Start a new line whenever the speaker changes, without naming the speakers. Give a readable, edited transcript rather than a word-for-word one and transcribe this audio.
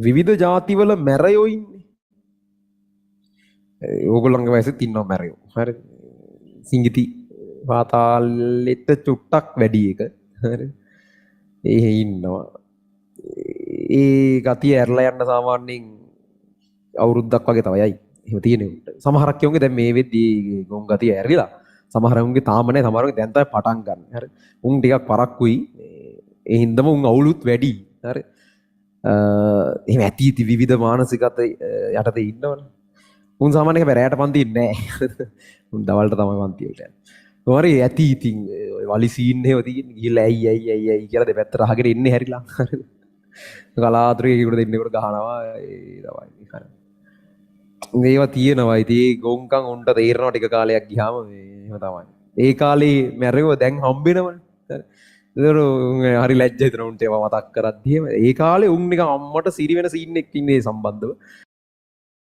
විවිධ ජාතිවල මැරයෝ ඉන්නේ. ඕගොල්ලන්ගේ වයසෙත් ඉන්නවා මැරයෝ. හරි. සිංගිති පාතාලෙට චුට්ටක් වැඩි එක. හරි. ඒ ඉන්නවා. ඒ ගතිය ඇරලා යන්න සාමාන්‍යයෙන් අවුරුද්දක් වගේ තමයි යයි. එහෙම තියෙන උන්ට. සමහරක් යෝන්ගේ දැන් මේ වෙද්දී ගොන් ගතිය ඇරිලා. සමහරුන්ගේ තාම නැහැ. සමහරුන්ගේ දැන් තමයි පටන් ගන්න. හරි. උන් ටිකක් පරක්කුයි. ඒ හින්දාම උන් අවුලුත් වැඩි. හරි. එහෙම ඇති ඉති විවිධ මානසිකත යටතේ ඉන්නවනේ. උන් සාමාන්‍යයෙන් රැයට පන්ති ඉන්නේ නැහැ. උන් දවල්ට තමයි පන්ති වලට යන්නේ. හරි ඇති ඉතින් ඔය වලි සීන් එහෙම තියෙන්නේ. ගිහලා ඇයි කියලා දෙපැත්තට අහගෙන ඉන්නේ හැරිලා. හරිද? කලාතුරකින් ඒකට දෙන්නෙකුට ගහනවා ඒ තමයි. හරි. ඒවා තියෙනවා. ඉතින් ඒ ගොංකම් උන්ට තේරෙනවා ටික කාලයක් ගියාම එහෙම තමයි. ඒ කාලේ මැරෙව දැන් හම්බෙනවනේ. හරි. හරි ලැජ්ජා හිතෙනවා උන්ට ඒවා මතක් කරද්දී. ඒ කාලේ උන් නිකන් අම්මට සිරි වෙන සීන් එකක් ඉන්නේ සම්බන්ධව.